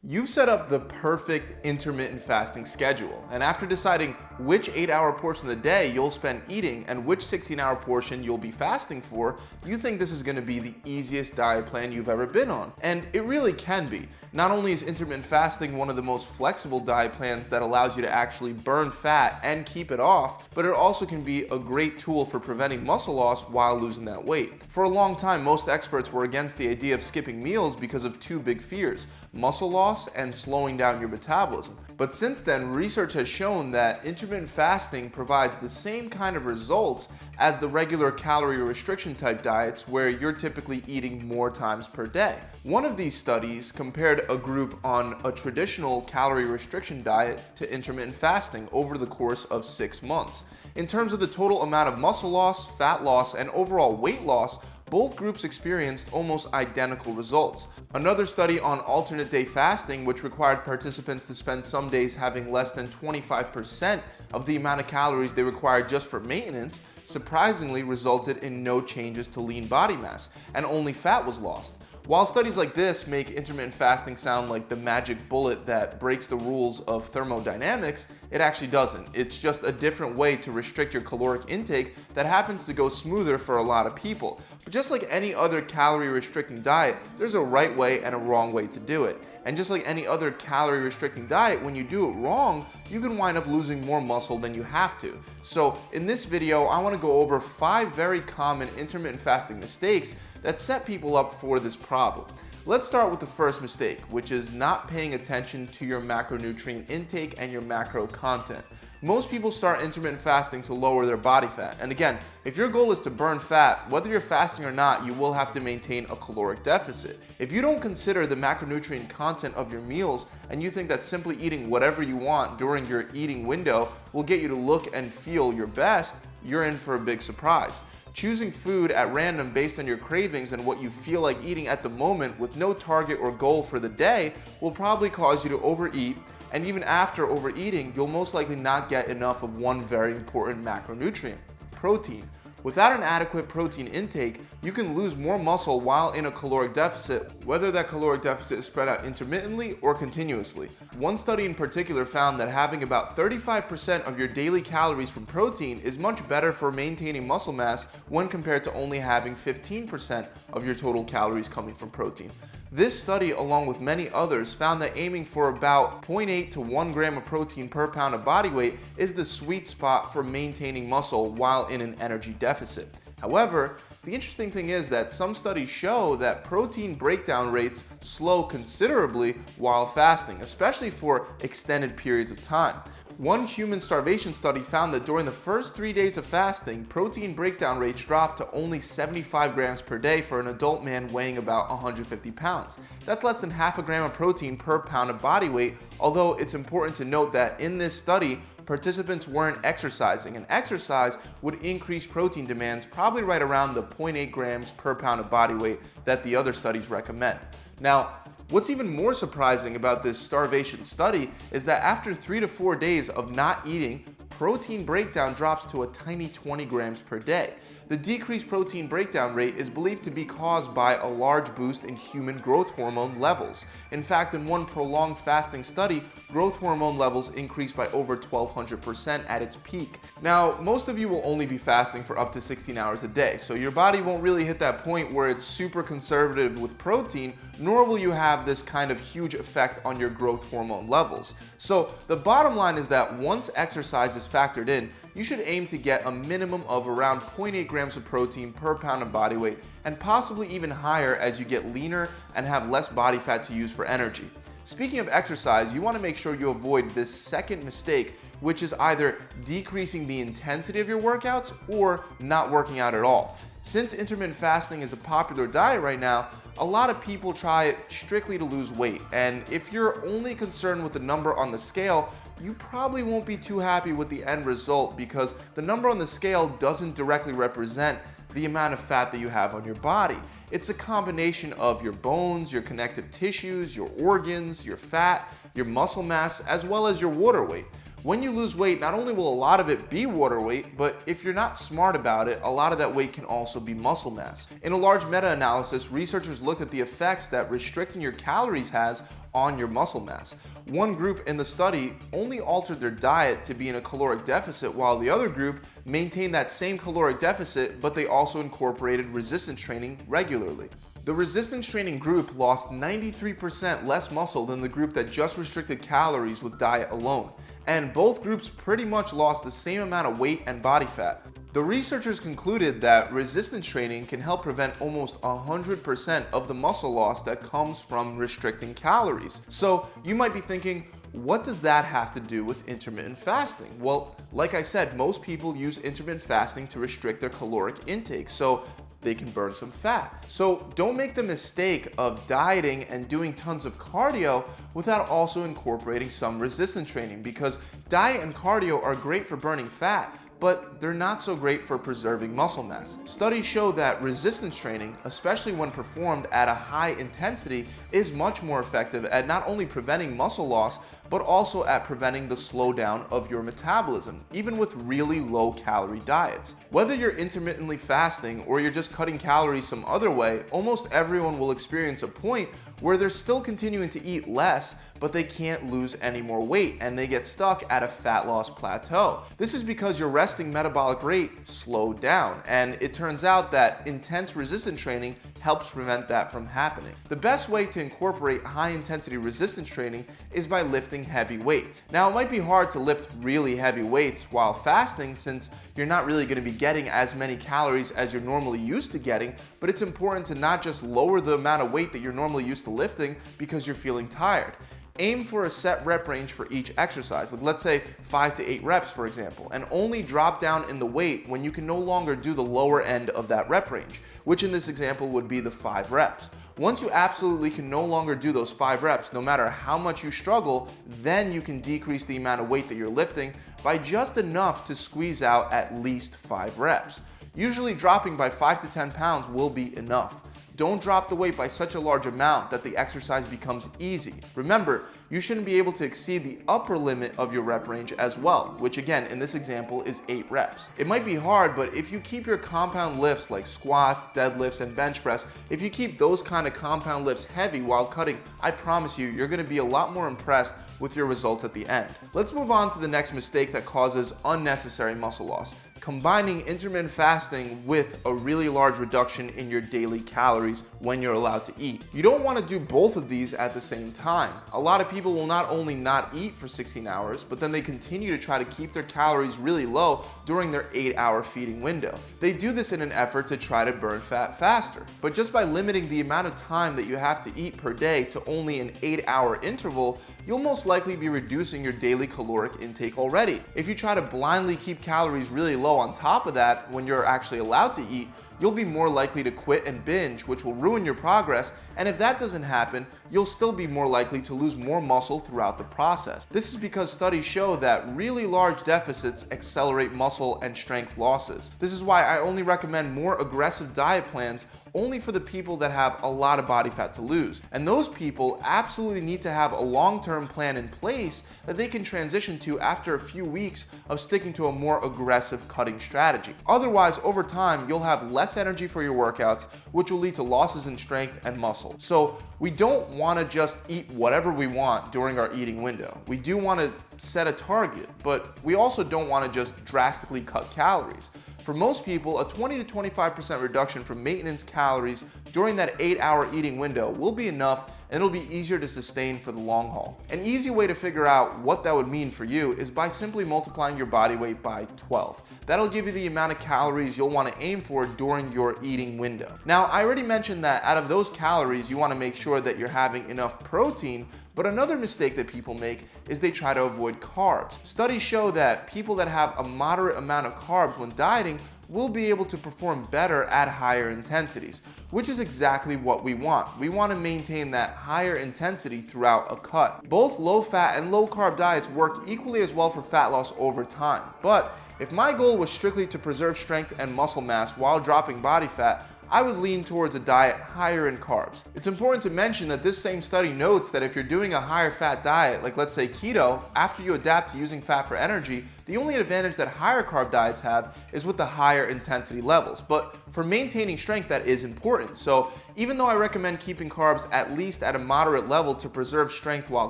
You've set up the perfect intermittent fasting schedule, and after deciding which 8-hour portion of the day you'll spend eating and which 16-hour portion you'll be fasting for, you think this is going to be the easiest diet plan you've ever been on. And it really can be. Not only is intermittent fasting one of the most flexible diet plans that allows you to actually burn fat and keep it off, but it also can be a great tool for preventing muscle loss while losing that weight. For a long time, most experts were against the idea of skipping meals because of two big fears: muscle loss and slowing down your metabolism. But since then, research has shown that intermittent fasting provides the same kind of results as the regular calorie restriction type diets where you're typically eating more times per day. One of these studies compared a group on a traditional calorie restriction diet to intermittent fasting over the course of 6 months. In terms of the total amount of muscle loss, fat loss, and overall weight loss, both groups experienced almost identical results. Another study on alternate day fasting, which required participants to spend some days having less than 25% of the amount of calories they required just for maintenance, surprisingly resulted in no changes to lean body mass, and only fat was lost. While studies like this make intermittent fasting sound like the magic bullet that breaks the rules of thermodynamics, it actually doesn't. It's just a different way to restrict your caloric intake that happens to go smoother for a lot of people. But just like any other calorie restricting diet, there's a right way and a wrong way to do it. And just like any other calorie restricting diet, when you do it wrong, you can wind up losing more muscle than you have to. So in this video, I want to go over 5 very common intermittent fasting mistakes that set people up for this problem. Let's start with the first mistake, which is not paying attention to your macronutrient intake and your macro content. Most people start intermittent fasting to lower their body fat. And again, if your goal is to burn fat, whether you're fasting or not, you will have to maintain a caloric deficit. If you don't consider the macronutrient content of your meals and you think that simply eating whatever you want during your eating window will get you to look and feel your best, you're in for a big surprise. Choosing food at random based on your cravings and what you feel like eating at the moment with no target or goal for the day will probably cause you to overeat, and even after overeating, you'll most likely not get enough of one very important macronutrient: protein. Without an adequate protein intake, you can lose more muscle while in a caloric deficit, whether that caloric deficit is spread out intermittently or continuously. One study in particular found that having about 35% of your daily calories from protein is much better for maintaining muscle mass when compared to only having 15% of your total calories coming from protein. This study, along with many others, found that aiming for about 0.8 to 1 gram of protein per pound of body weight is the sweet spot for maintaining muscle while in an energy deficit. However, the interesting thing is that some studies show that protein breakdown rates slow considerably while fasting, especially for extended periods of time. One human starvation study found that during the first 3 days of fasting, protein breakdown rates dropped to only 75 grams per day for an adult man weighing about 150 pounds. That's less than half a gram of protein per pound of body weight, although it's important to note that in this study, participants weren't exercising, and exercise would increase protein demands probably right around the 0.8 grams per pound of body weight that the other studies recommend. Now, what's even more surprising about this starvation study is that after 3 to 4 days of not eating, protein breakdown drops to a tiny 20 grams per day. The decreased protein breakdown rate is believed to be caused by a large boost in human growth hormone levels. In fact, in one prolonged fasting study, growth hormone levels increased by over 1,200% at its peak. Now, most of you will only be fasting for up to 16 hours a day, so your body won't really hit that point where it's super conservative with protein, nor will you have this kind of huge effect on your growth hormone levels. So the bottom line is that once exercise is factored in, you should aim to get a minimum of around 0.8 grams of protein per pound of body weight, and possibly even higher as you get leaner and have less body fat to use for energy. Speaking of exercise, you want to make sure you avoid this second mistake, which is either decreasing the intensity of your workouts or not working out at all. Since intermittent fasting is a popular diet right now, a lot of people try it strictly to lose weight, and if you're only concerned with the number on the scale, you probably won't be too happy with the end result because the number on the scale doesn't directly represent the amount of fat that you have on your body. It's a combination of your bones, your connective tissues, your organs, your fat, your muscle mass, as well as your water weight. When you lose weight, not only will a lot of it be water weight, but if you're not smart about it, a lot of that weight can also be muscle mass. In a large meta-analysis, researchers looked at the effects that restricting your calories has on your muscle mass. One group in the study only altered their diet to be in a caloric deficit, while the other group maintained that same caloric deficit, but they also incorporated resistance training regularly. The resistance training group lost 93% less muscle than the group that just restricted calories with diet alone, and both groups pretty much lost the same amount of weight and body fat. The researchers concluded that resistance training can help prevent almost 100% of the muscle loss that comes from restricting calories. So you might be thinking, what does that have to do with intermittent fasting? Well, like I said, most people use intermittent fasting to restrict their caloric intake so they can burn some fat. So don't make the mistake of dieting and doing tons of cardio without also incorporating some resistance training, because diet and cardio are great for burning fat, but they're not so great for preserving muscle mass. Studies show that resistance training, especially when performed at a high intensity, is much more effective at not only preventing muscle loss, but also at preventing the slowdown of your metabolism, even with really low calorie diets. Whether you're intermittently fasting or you're just cutting calories some other way, almost everyone will experience a point where they're still continuing to eat less, but they can't lose any more weight and they get stuck at a fat loss plateau. This is because your resting metabolic rate slowed down, and it turns out that intense resistance training helps prevent that from happening. The best way to incorporate high intensity resistance training is by lifting heavy weights. Now, it might be hard to lift really heavy weights while fasting, since you're not really going to be getting as many calories as you're normally used to getting, but it's important to not just lower the amount of weight that you're normally used to lifting because you're feeling tired. Aim for a set rep range for each exercise, like let's say 5 to 8 reps for example, and only drop down in the weight when you can no longer do the lower end of that rep range, which in this example would be the 5 reps. Once you absolutely can no longer do those 5 reps, no matter how much you struggle, then you can decrease the amount of weight that you're lifting by just enough to squeeze out at least 5 reps. Usually dropping by 5 to 10 pounds will be enough. Don't drop the weight by such a large amount that the exercise becomes easy. Remember, you shouldn't be able to exceed the upper limit of your rep range as well, which again, in this example, is 8 reps. It might be hard, but if you keep your compound lifts like squats, deadlifts, and bench press, if you keep those kind of compound lifts heavy while cutting, I promise you, you're gonna be a lot more impressed with your results at the end. Let's move on to the next mistake that causes unnecessary muscle loss: combining intermittent fasting with a really large reduction in your daily calories when you're allowed to eat. You don't want to do both of these at the same time. A lot of people will not only not eat for 16 hours, but then they continue to try to keep their calories really low during their 8-hour feeding window. They do this in an effort to try to burn fat faster. But just by limiting the amount of time that you have to eat per day to only an 8-hour interval, you'll most likely be reducing your daily caloric intake already. If you try to blindly keep calories really low on top of that when you're actually allowed to eat, you'll be more likely to quit and binge, which will ruin your progress, and if that doesn't happen, you'll still be more likely to lose more muscle throughout the process. This is because studies show that really large deficits accelerate muscle and strength losses. This is why I only recommend more aggressive diet plans only for the people that have a lot of body fat to lose. And those people absolutely need to have a long-term plan in place that they can transition to after a few weeks of sticking to a more aggressive cutting strategy. Otherwise, over time, you'll have less energy for your workouts, which will lead to losses in strength and muscle. So we don't want to just eat whatever we want during our eating window. We do want to set a target, but we also don't want to just drastically cut calories. For most people, a 20 to 25% reduction from maintenance calories during that 8-hour eating window will be enough, and it'll be easier to sustain for the long haul. An easy way to figure out what that would mean for you is by simply multiplying your body weight by 12. That'll give you the amount of calories you'll want to aim for during your eating window. Now, I already mentioned that out of those calories, you want to make sure that you're having enough protein, but another mistake that people make is they try to avoid carbs. Studies show that people that have a moderate amount of carbs when dieting will be able to perform better at higher intensities, which is exactly what we want. We want to maintain that higher intensity throughout a cut. Both low-fat and low-carb diets work equally as well for fat loss over time, but if my goal was strictly to preserve strength and muscle mass while dropping body fat, I would lean towards a diet higher in carbs. It's important to mention that this same study notes that if you're doing a higher fat diet, like let's say keto, after you adapt to using fat for energy, the only advantage that higher carb diets have is with the higher intensity levels. But for maintaining strength, that is important. So even though I recommend keeping carbs at least at a moderate level to preserve strength while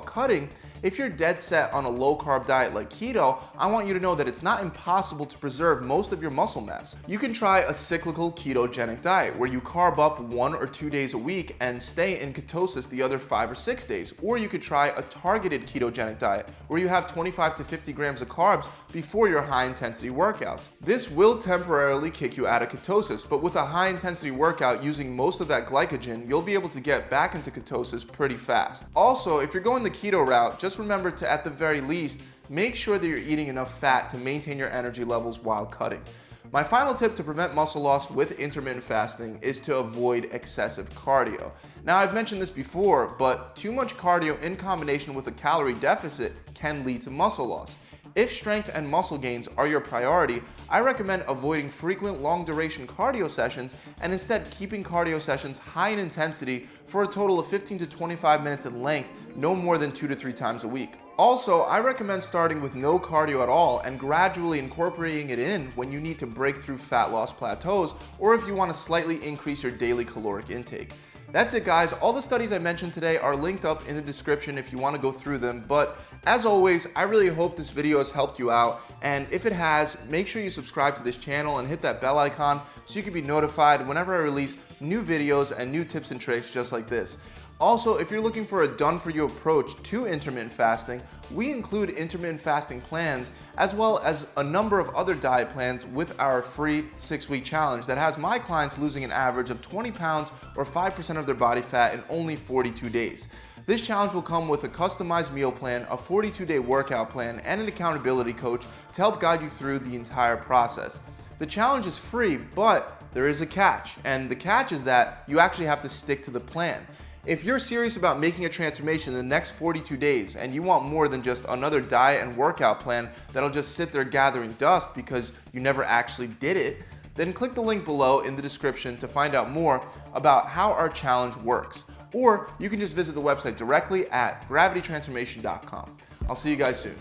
cutting, if you're dead set on a low carb diet like keto, I want you to know that it's not impossible to preserve most of your muscle mass. You can try a cyclical ketogenic diet where you carb up 1 or 2 days a week and stay in ketosis the other 5 or 6 days. Or you could try a targeted ketogenic diet where you have 25 to 50 grams of carbs before your high intensity workouts. This will temporarily kick you out of ketosis, but with a high intensity workout using most of that glycogen, you'll be able to get back into ketosis pretty fast. Also, if you're going the keto route, just remember to, at the very least, make sure that you're eating enough fat to maintain your energy levels while cutting. My final tip to prevent muscle loss with intermittent fasting is to avoid excessive cardio. Now, I've mentioned this before, but too much cardio in combination with a calorie deficit can lead to muscle loss. If strength and muscle gains are your priority, I recommend avoiding frequent long-duration cardio sessions and instead keeping cardio sessions high in intensity for a total of 15 to 25 minutes in length, no more than 2 to 3 times a week. Also, I recommend starting with no cardio at all and gradually incorporating it in when you need to break through fat loss plateaus or if you want to slightly increase your daily caloric intake. That's it, guys. All the studies I mentioned today are linked up in the description if you want to go through them. But as always, I really hope this video has helped you out. And if it has, make sure you subscribe to this channel and hit that bell icon so you can be notified whenever I release new videos and new tips and tricks just like this. Also, if you're looking for a done-for-you approach to intermittent fasting, we include intermittent fasting plans as well as a number of other diet plans with our free 6-week challenge that has my clients losing an average of 20 pounds or 5% of their body fat in only 42 days. This challenge will come with a customized meal plan, a 42-day workout plan, and an accountability coach to help guide you through the entire process. The challenge is free, but there is a catch, and the catch is that you actually have to stick to the plan. If you're serious about making a transformation in the next 42 days and you want more than just another diet and workout plan that'll just sit there gathering dust because you never actually did it, then click the link below in the description to find out more about how our challenge works. Or you can just visit the website directly at gravitytransformation.com. I'll see you guys soon.